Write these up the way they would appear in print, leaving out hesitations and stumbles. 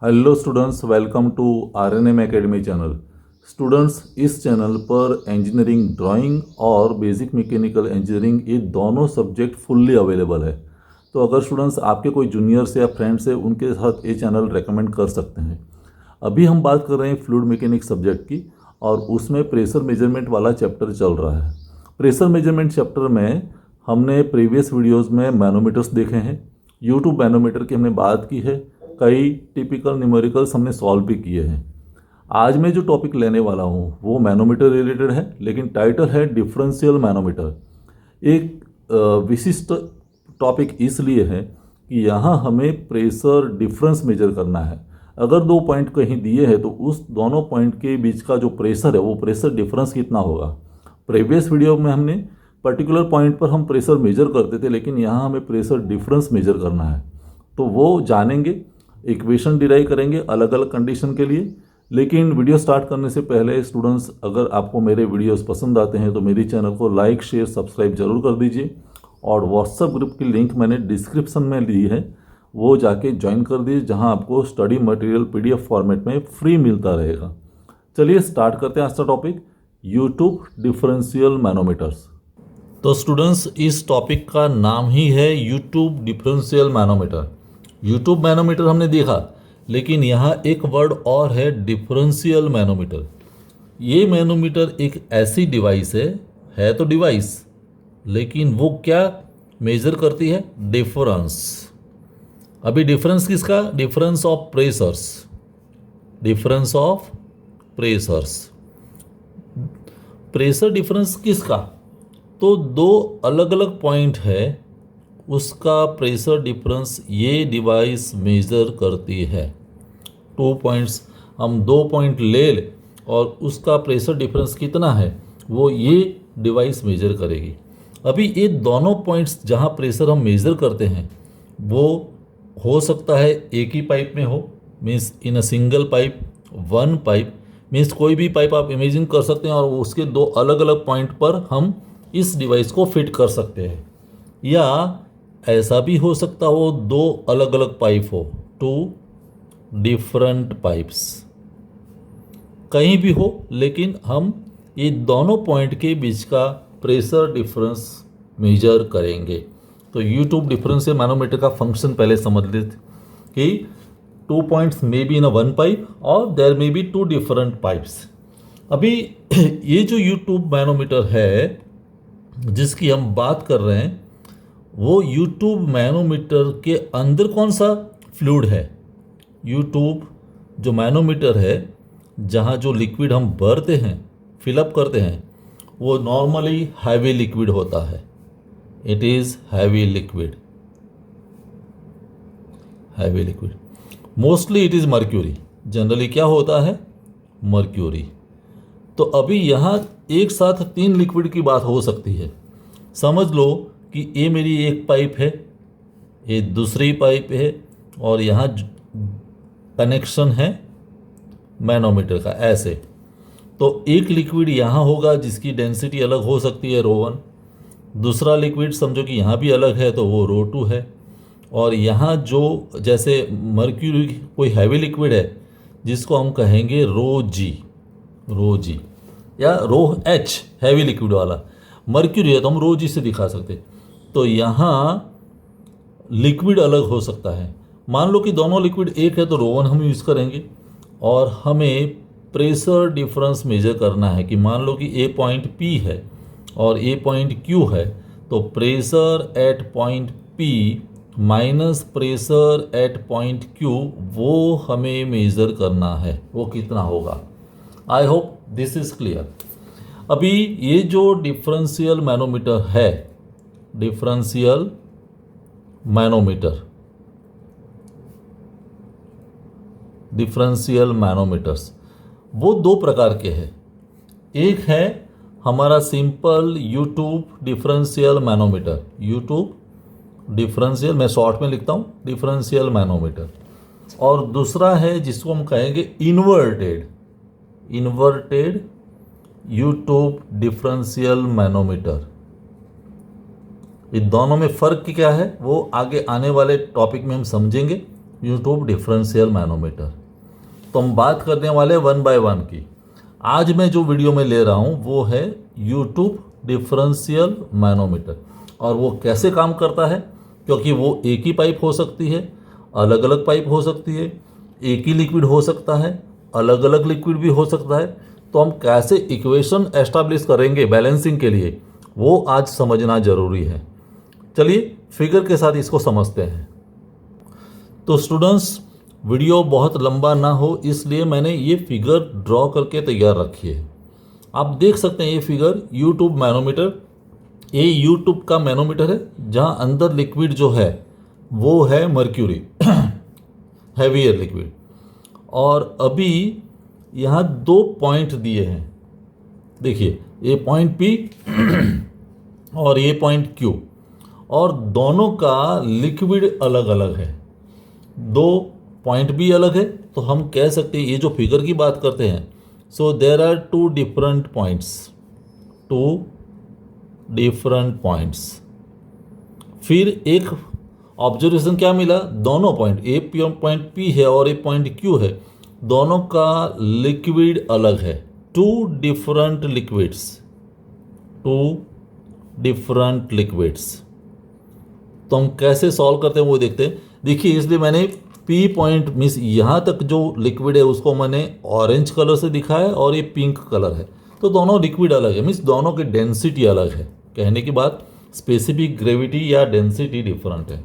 Hello students, welcome to RNM academy channel. Students, इस चैनल पर इंजीनियरिंग ड्राइंग और बेसिक मैकेनिकल इंजीनियरिंग ये दोनों सब्जेक्ट फुल्ली अवेलेबल है। तो अगर स्टूडेंट्स आपके कोई जूनियर्स या फ्रेंड्स है उनके साथ ये चैनल रेकमेंड कर सकते हैं। अभी हम बात कर रहे हैं फ्लूइड मैकेनिक्स सब्जेक्ट की और उसमें प्रेशर मेजरमेंट वाला चैप्टर चल रहा है। प्रेशर मेजरमेंट चैप्टर में हमने प्रीवियस वीडियोज़ में मैनोमीटर्स देखे हैं, यूट्यूब मैनोमीटर की हमने बात की है, कई टिपिकल न्यूमेरिकल्स हमने सॉल्व भी किए हैं। आज मैं जो टॉपिक लेने वाला हूँ वो मैनोमीटर रिलेटेड है, लेकिन टाइटल है डिफरेंशियल मैनोमीटर। एक विशिष्ट टॉपिक इसलिए है कि यहाँ हमें प्रेशर डिफरेंस मेजर करना है। अगर दो पॉइंट कहीं दिए हैं तो उस दोनों पॉइंट के बीच का जो प्रेशर है वो प्रेशर डिफरेंस कितना होगा। प्रीवियस वीडियो में हमने पर्टिकुलर पॉइंट पर हम प्रेशर मेजर करते थे, लेकिन यहाँ हमें प्रेशर डिफरेंस मेजर करना है। तो वो जानेंगे, इक्वेशन डिराइव करेंगे अलग अलग कंडीशन के लिए। लेकिन वीडियो स्टार्ट करने से पहले स्टूडेंट्स, अगर आपको मेरे वीडियोस पसंद आते हैं तो मेरी चैनल को लाइक शेयर सब्सक्राइब जरूर कर दीजिए और व्हाट्सएप ग्रुप की लिंक मैंने डिस्क्रिप्शन में दी है, वो जाके ज्वाइन कर दीजिए, जहां आपको स्टडी मटेरियल पीडीएफ फॉर्मेट में फ्री मिलता रहेगा। चलिए स्टार्ट करते हैं आज का टॉपिक, यूट्यूब डिफरेंशियल मैनोमीटर्स। तो स्टूडेंट्स, इस टॉपिक का नाम ही है YouTube differential manometer. U tube manometer हमने देखा, लेकिन यहाँ एक वर्ड और है, डिफरेंशियल मैनोमीटर। ये मैनोमीटर एक ऐसी डिवाइस है तो डिवाइस, लेकिन वो क्या मेजर करती है? डिफरेंस। अभी डिफरेंस किसका? Difference of pressures. Difference of pressures, pressure difference किसका? तो दो अलग अलग पॉइंट है, उसका प्रेशर डिफरेंस ये डिवाइस मेज़र करती है। 2 पॉइंट्स, हम 2 पॉइंट ले लें और उसका प्रेशर डिफरेंस कितना है वो ये डिवाइस मेज़र करेगी। अभी ये दोनों पॉइंट्स जहाँ प्रेशर हम मेज़र करते हैं वो हो सकता है एक ही पाइप में हो, means in a single pipe, one pipe, means कोई भी पाइप आप इमेजिन कर सकते हैं और उसके दो अलग अलग पॉइंट पर हम इस डिवाइस को फिट कर सकते हैं। या ऐसा भी हो सकता हो दो अलग अलग पाइप हो, 2 डिफरेंट पाइप्स, कहीं भी हो, लेकिन हम ये दोनों पॉइंट के बीच का प्रेशर डिफरेंस मेजर करेंगे। तो यूट्यूब डिफरेंशियल मैनोमीटर का फंक्शन पहले समझ लेते कि 2 points maybe in a one pipe और there maybe 2 different pipes. अभी ये जो यूट्यूब मैनोमीटर है जिसकी हम बात कर रहे हैं, वो यूट्यूब मैनोमीटर के अंदर कौन सा फ्लूइड है? यूट्यूब जो मैनोमीटर है, जहाँ जो लिक्विड हम भरते हैं, फिलअप करते हैं, वो नॉर्मली हैवी लिक्विड होता है। It is heavy liquid, heavy liquid. Mostly it is mercury. Generally क्या होता है? मर्क्यूरी। तो अभी यहाँ एक साथ 3 लिक्विड की बात हो सकती है। समझ लो कि ये मेरी एक पाइप है, ये दूसरी पाइप है और यहाँ कनेक्शन है मैनोमीटर का, ऐसे। तो एक लिक्विड यहाँ होगा जिसकी डेंसिटी अलग हो सकती है, ρ1। दूसरा लिक्विड समझो कि यहाँ भी अलग है तो वो ρ2 है। और यहाँ जो जैसे मर्क्यूरी कोई हैवी लिक्विड है जिसको हम कहेंगे ρg या ρh, हैवी लिक्विड वाला। मर्क्यूरी है तो हम ρg से दिखा सकते। तो यहाँ लिक्विड अलग हो सकता है। मान लो कि दोनों लिक्विड एक है तो ρ1 हम यूज़ करेंगे और हमें प्रेशर डिफरेंस मेजर करना है कि मान लो कि ए पॉइंट P है और ए पॉइंट Q है, तो pressure at point P minus pressure at point Q वो हमें मेज़र करना है, वो कितना होगा। I hope this is clear. अभी ये जो डिफरेंशियल मैनोमीटर है, डिफरेंशियल मैनोमीटर, डिफरेंशियल मैनोमीटर्स वो 2 प्रकार के हैं। एक है हमारा simple YouTube differential manometer, YouTube differential, मैं शॉर्ट में लिखता हूँ डिफरेंशियल मैनोमीटर। और दूसरा है जिसको हम कहेंगे इन्वर्टेड यूट्यूब डिफरेंशियल मैनोमीटर। इन दोनों में फ़र्क क्या है वो आगे आने वाले टॉपिक में हम समझेंगे। YouTube differential manometer. तो हम बात करने वाले 1 बाय 1 की। आज मैं जो वीडियो में ले रहा हूँ वो है यूट्यूब डिफरेंशियल मैनोमीटर। और वो कैसे काम करता है, क्योंकि वो एक ही पाइप हो सकती है, अलग अलग पाइप हो सकती है, एक ही लिक्विड हो सकता है, अलग अलग लिक्विड भी हो सकता है। तो हम कैसे इक्वेशन एस्टैब्लिश करेंगे बैलेंसिंग के लिए, वो आज समझना ज़रूरी है। चलिए फिगर के साथ इसको समझते हैं। तो स्टूडेंट्स, वीडियो बहुत लंबा ना हो इसलिए मैंने ये फिगर ड्रॉ करके तैयार रखी है। आप देख सकते हैं ये फिगर यूट्यूब मैनोमीटर, ये यूट्यूब का मैनोमीटर है जहाँ अंदर लिक्विड जो है वो है मर्क्यूरी हैवियर लिक्विड। और अभी यहाँ 2 पॉइंट दिए हैं, देखिए ये पॉइंट P और ये पॉइंट Q, और दोनों का लिक्विड अलग अलग है, 2 पॉइंट भी अलग है। तो हम कह सकते हैं ये जो फिगर की बात करते हैं, सो देर आर 2 डिफरेंट पॉइंट्स। फिर एक ऑब्जर्वेशन क्या मिला, दोनों पॉइंट, ए पॉइंट P है और एक पॉइंट Q है, दोनों का लिक्विड अलग है, 2 डिफरेंट लिक्विड्स। तो हम कैसे सॉल्व करते हैं वो देखते हैं। देखिए इसलिए मैंने P पॉइंट मीन्स यहाँ तक जो लिक्विड है उसको मैंने ऑरेंज कलर से दिखाया है और ये पिंक कलर है। तो दोनों लिक्विड अलग है, मीन्स दोनों की डेंसिटी अलग है। कहने की बात, स्पेसिफिक ग्रेविटी या डेंसिटी डिफरेंट है।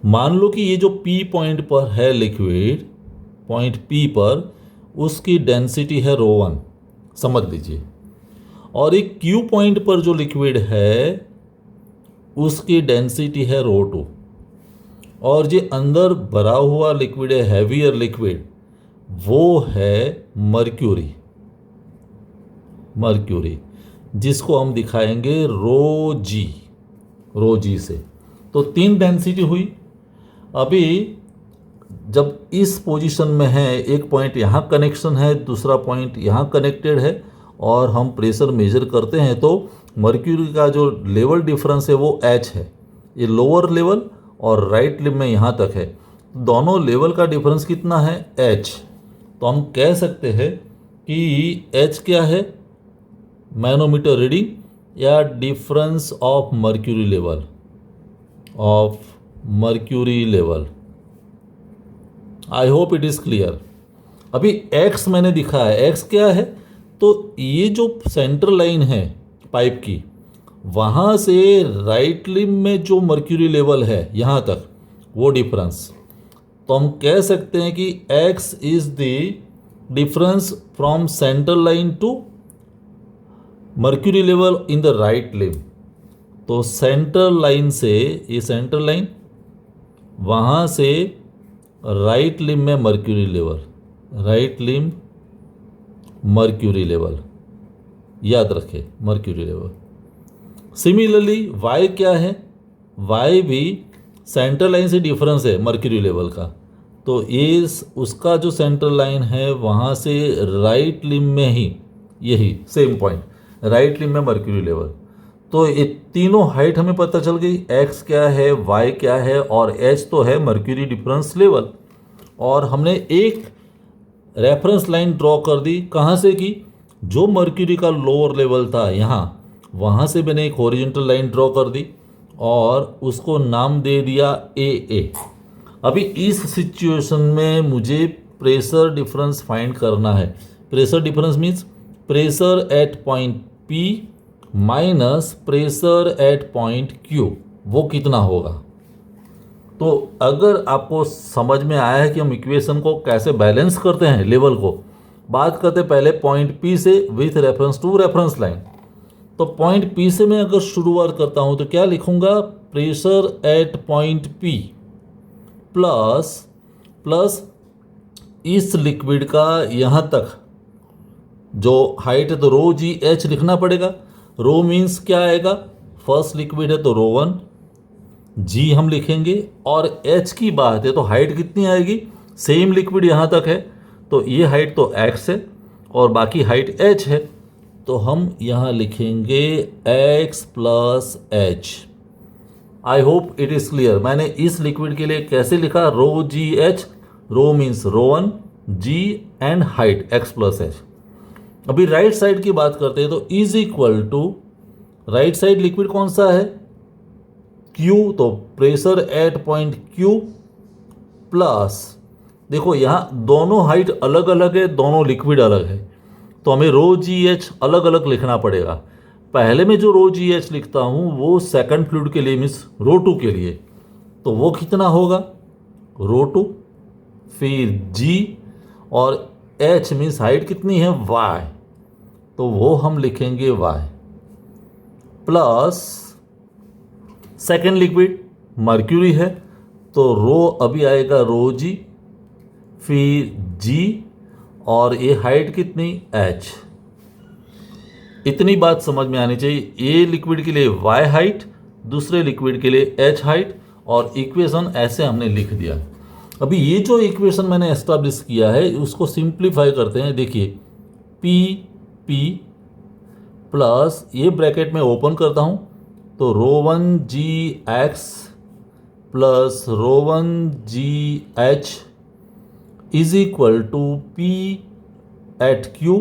मान लो कि ये जो P पॉइंट पर है लिक्विड, पॉइंट P पर उसकी डेंसिटी है ρ1, समझ लीजिए, और एक Q पॉइंट पर जो लिक्विड है उसकी डेंसिटी है ρ2, और जो अंदर भरा हुआ लिक्विड है हैवियर लिक्विड वो है मर्क्यूरी, जिसको हम दिखाएंगे ρg से। तो 3 डेंसिटी हुई। अभी जब इस पोजीशन में है, एक पॉइंट यहाँ कनेक्शन है, दूसरा पॉइंट यहाँ कनेक्टेड है, और हम प्रेशर मेजर करते हैं तो मर्क्यूरी का जो लेवल डिफरेंस है वो H है, ये लोअर लेवल और राइट लिम में यहाँ तक है, दोनों लेवल का डिफरेंस कितना है, H। तो हम कह सकते हैं कि H क्या है, मैनोमीटर रीडिंग या difference of mercury level. I hope it is clear. अभी X मैंने दिखा है, X क्या है, तो ये जो सेंटर लाइन है पाइप की, वहाँ से राइट लिम में जो मर्क्यूरी लेवल है यहाँ तक, वो डिफरेंस। तो हम कह सकते हैं कि X is the difference from centre line to mercury level in the right limb. तो सेंटर लाइन से, ये सेंटर लाइन, वहाँ से राइट लिम में मर्क्यूरी लेवल, याद रखें मर्क्यूरी लेवल। सिमिलरली Y क्या है, Y भी सेंटर लाइन से डिफरेंस है मर्क्यूरी लेवल का। तो ये उसका जो सेंटर लाइन है वहाँ से राइट लिम में ही, यही सेम पॉइंट, राइट लिम में मर्क्यूरी लेवल। तो ये तीनों हाइट हमें पता चल गई, X क्या है, Y क्या है, और H तो है मर्क्यूरी डिफरेंस लेवल। और हमने एक रेफरेंस लाइन ड्रॉ कर दी, कहाँ से की, जो मर्क्यूरी का लोअर लेवल था यहाँ, वहाँ से मैंने एक हॉरिजॉन्टल लाइन ड्रॉ कर दी और उसको नाम दे दिया AA। अभी इस सिचुएशन में मुझे प्रेशर डिफरेंस फाइंड करना है। Pressure difference means pressure at point P minus pressure at point Q, वो कितना होगा। तो अगर आपको समझ में आया है कि हम इक्वेशन को कैसे बैलेंस करते हैं, लेवल को, बात करते पहले पॉइंट P से with reference to reference line. तो पॉइंट P से मैं अगर शुरुआत करता हूं तो क्या लिखूंगा, pressure at point P plus इस लिक्विड का यहाँ तक जो हाइट है तो ρgh लिखना पड़ेगा। रो मीन्स क्या आएगा, फर्स्ट लिक्विड है तो ρ1, G हम लिखेंगे, और H की बात है तो हाइट कितनी आएगी, सेम लिक्विड यहाँ तक है तो ये हाइट तो x है और बाकी हाइट h है, तो हम यहाँ लिखेंगे x plus h। I hope it is clear. मैंने इस लिक्विड के लिए कैसे लिखा, rho g h, rho means rho one, g and height x plus h. अभी राइट साइड की बात करते हैं तो is equal to, right side liquid कौन सा है, Q, तो pressure at point Q plus, देखो यहाँ दोनों हाइट अलग अलग है, दोनों लिक्विड अलग है, तो हमें रो जी एच अलग अलग लिखना पड़ेगा। पहले में जो रो जी एच लिखता हूँ वो सेकंड फ्लूइड के लिए मीन्स रो 2 के लिए, तो वो कितना होगा, रो 2, फिर G और H मीन्स हाइट कितनी है Y, तो वो हम लिखेंगे Y plus second liquid mercury है, तो रो अभी आएगा रो जी, फिर G और ये हाइट कितनी H। इतनी बात समझ में आनी चाहिए। ये लिक्विड के लिए Y हाइट, दूसरे लिक्विड के लिए H हाइट, और इक्वेशन ऐसे हमने लिख दिया। अभी ये जो इक्वेशन मैंने एस्टैब्लिश किया है उसको सिंप्लीफाई करते हैं। देखिए P प्लस, ये ब्रैकेट में ओपन करता हूँ, तो rho one g x plus rho one g h is equal to P at Q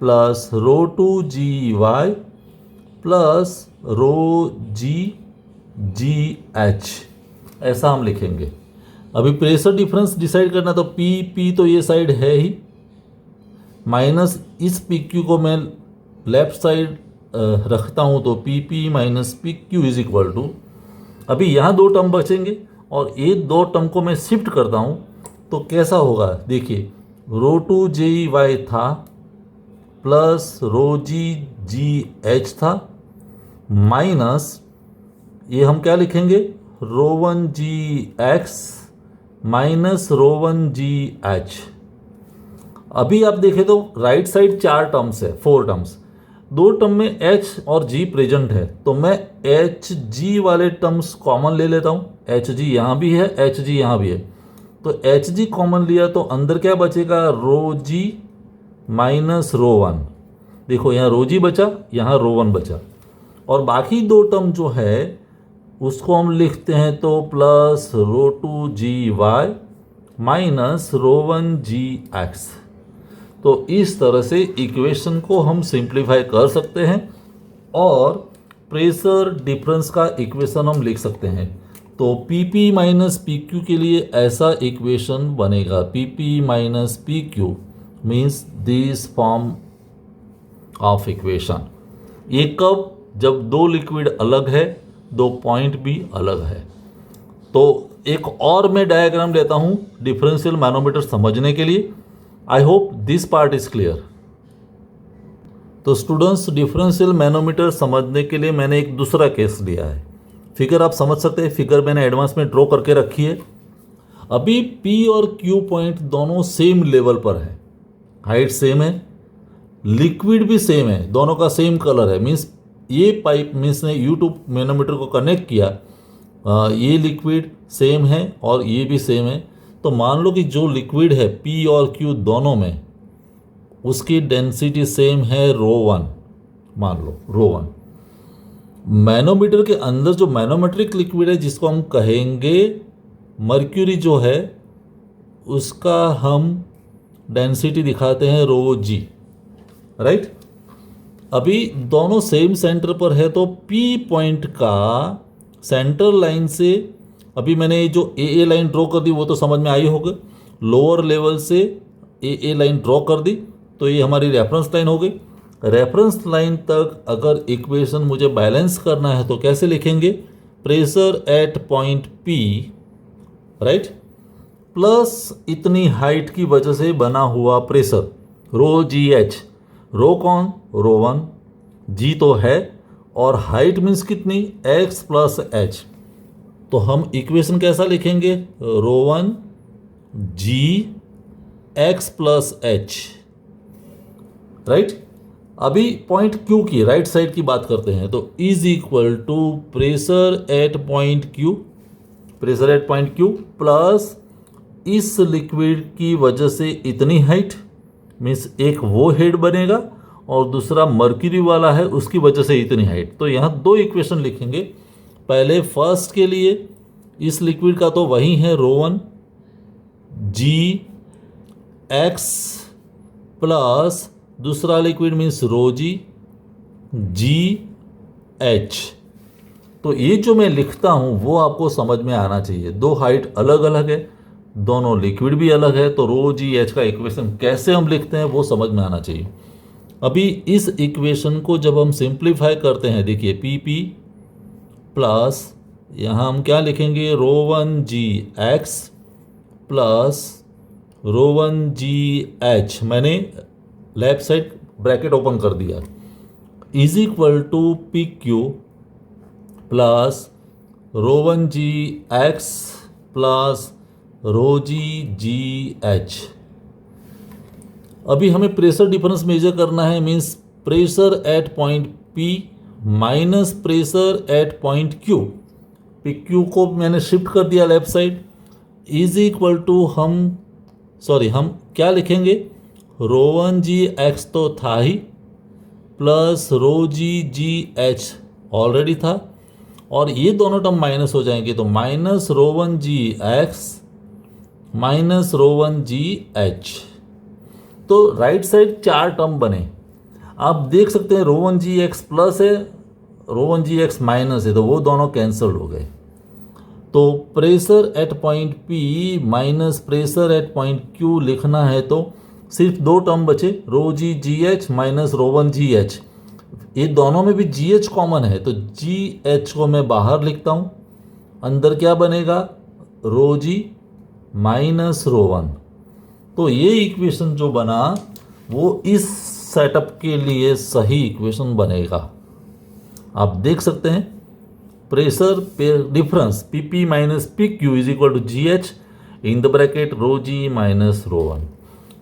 plus rho 2 g y plus rho g h, ऐसा हम लिखेंगे। अभी प्रेशर डिफरेंस डिसाइड करना, तो P तो ये साइड है ही, माइनस इस PQ को मैं लेफ्ट साइड रखता हूँ, तो PP minus PQ is equal to, अभी यहाँ 2 टर्म बचेंगे और ये 2 टर्म को मैं शिफ्ट करता हूँ, तो कैसा होगा, देखिए रो 2 जी वाई था प्लस रो जी एच था, माइनस ये हम क्या लिखेंगे, rho 1 g x minus rho 1 g h. अभी आप देखें तो राइट साइड 4 टर्म्स है, 4 टर्म्स, 2 टर्म में H और G प्रेजेंट है, तो मैं HG वाले टर्म्स कॉमन ले लेता हूँ। HG यहाँ भी है, HG यहाँ भी है, तो HG कॉमन लिया तो अंदर क्या बचेगा, रो जी माइनस रो 1। देखो यहाँ रो जी बचा, यहाँ रो 1 बचा, और बाकी 2 टर्म जो है उसको हम लिखते हैं तो plus rho 2 g Y minus rho 1 g x. तो इस तरह से इक्वेशन को हम सिंप्लीफाई कर सकते हैं और प्रेशर डिफरेंस का इक्वेशन हम लिख सकते हैं। तो PP माइनस PQ के लिए ऐसा इक्वेशन बनेगा, PP minus PQ means this form of equation. ये कब, जब 2 लिक्विड अलग है, 2 पॉइंट भी अलग है। तो एक और मैं डायग्राम लेता हूँ डिफरेंशियल मैनोमीटर समझने के लिए। I hope this part is clear. तो स्टूडेंट्स, डिफरेंशियल मैनोमीटर समझने के लिए मैंने एक दूसरा केस लिया है। फिगर आप समझ सकते हैं, फिगर मैंने एडवांस में ड्रॉ करके रखी है। अभी P और Q पॉइंट दोनों सेम लेवल पर है, हाइट सेम है, लिक्विड भी सेम है, दोनों का सेम कलर है, मीन्स ये पाइप मीन्स ने यूट्यूब मैनोमीटर को कनेक्ट किया, ये लिक्विड सेम है और ये भी सेम है। तो मान लो कि जो लिक्विड है P और Q दोनों में, उसकी डेंसिटी सेम है रो 1, मान लो रो 1। मैनोमीटर के अंदर जो मैनोमेट्रिक लिक्विड है जिसको हम कहेंगे मर्क्यूरी जो है, उसका हम डेंसिटी दिखाते हैं रो जी, राइट। अभी दोनों सेम सेंटर पर है, तो P पॉइंट का सेंटर लाइन से, अभी मैंने जो ए लाइन ड्रॉ कर दी वो तो समझ में आई होगी, लोअर लेवल से ए लाइन ड्रॉ कर दी, तो ये हमारी रेफरेंस लाइन हो गई। रेफरेंस लाइन तक अगर इक्वेशन मुझे बैलेंस करना है तो कैसे लिखेंगे, pressure at point P, right, plus इतनी हाइट की वजह से बना हुआ प्रेशर रो जी एच, रो कौन, रो 1, जी तो है, और हाइट मीन्स कितनी, x प्लस एच। तो हम इक्वेशन कैसा लिखेंगे, rho 1 g x plus h, right. अभी पॉइंट Q की राइट साइड की बात करते हैं, तो is equal to pressure at point Q, pressure at point Q plus इस लिक्विड की वजह से इतनी हाइट, मीन्स एक वो हेड बनेगा और दूसरा मर्क्यूरी वाला है उसकी वजह से इतनी हाइट। तो यहाँ 2 इक्वेशन लिखेंगे, पहले फर्स्ट के लिए इस लिक्विड का तो वही है ρ1 gx प्लस दूसरा लिक्विड मीन्स ρg gh। तो ये जो मैं लिखता हूँ वो आपको समझ में आना चाहिए। दो हाइट अलग अलग है, दोनों लिक्विड भी अलग है, तो ρgh का इक्वेशन कैसे हम लिखते हैं वो समझ में आना चाहिए। अभी इस इक्वेशन को जब हम सिंप्लीफाई करते हैं, देखिए PP प्लस यहाँ हम क्या लिखेंगे ρ1 gx प्लस ρ1 gh, मैंने लेफ्ट साइड ब्रैकेट ओपन कर दिया, is equal to PQ plus ρ1 gx plus ρg gh। अभी हमें प्रेशर डिफरेंस मेजर करना है, means pressure at point P minus pressure at point Q। PQ को मैंने शिफ्ट कर दिया left side, is equal to हम क्या लिखेंगे ρ1 gx तो था ही प्लस ρg gh ऑलरेडी था, और ये दोनों टर्म माइनस हो जाएंगे, तो माइनस ρ1 gx माइनस ρ1 gh। तो राइट साइड चार टर्म बने। आप देख सकते हैं ρ1 gx प्लस है, ρ1 gx माइनस है, तो वो दोनों कैंसल हो गए। तो pressure at point P minus pressure at point Q लिखना है तो सिर्फ दो टर्म बचे, ρg gh माइनस ρ1 gh। ये दोनों में भी gh कॉमन है, तो gh को मैं बाहर लिखता हूँ, अंदर क्या बनेगा ρg माइनस ρ1। तो ये इक्वेशन जो बना वो इस सेटअप के लिए सही इक्वेशन बनेगा। आप देख सकते हैं pressure difference PP minus PQ is equal to GH in the bracket ρg minus ρ1।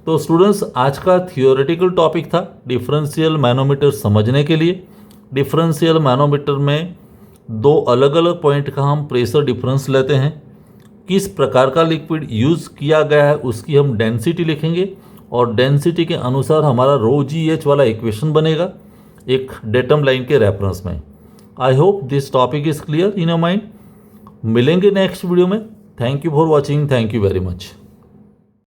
तो स्टूडेंट्स, आज का थियोरेटिकल टॉपिक था डिफरेंशियल मैनोमीटर समझने के लिए। डिफरेंशियल मैनोमीटर में दो अलग अलग पॉइंट का हम प्रेशर डिफरेंस लेते हैं, किस प्रकार का लिक्विड यूज़ किया गया है उसकी हम डेंसिटी लिखेंगे, और डेंसिटी के अनुसार हमारा ρgh वाला इक्वेशन बनेगा एक डेटम लाइन के रेफरेंस में। I hope this topic is clear in your mind. मिलेंगे नेक्स्ट वीडियो में। Thank you for watching, thank you very much.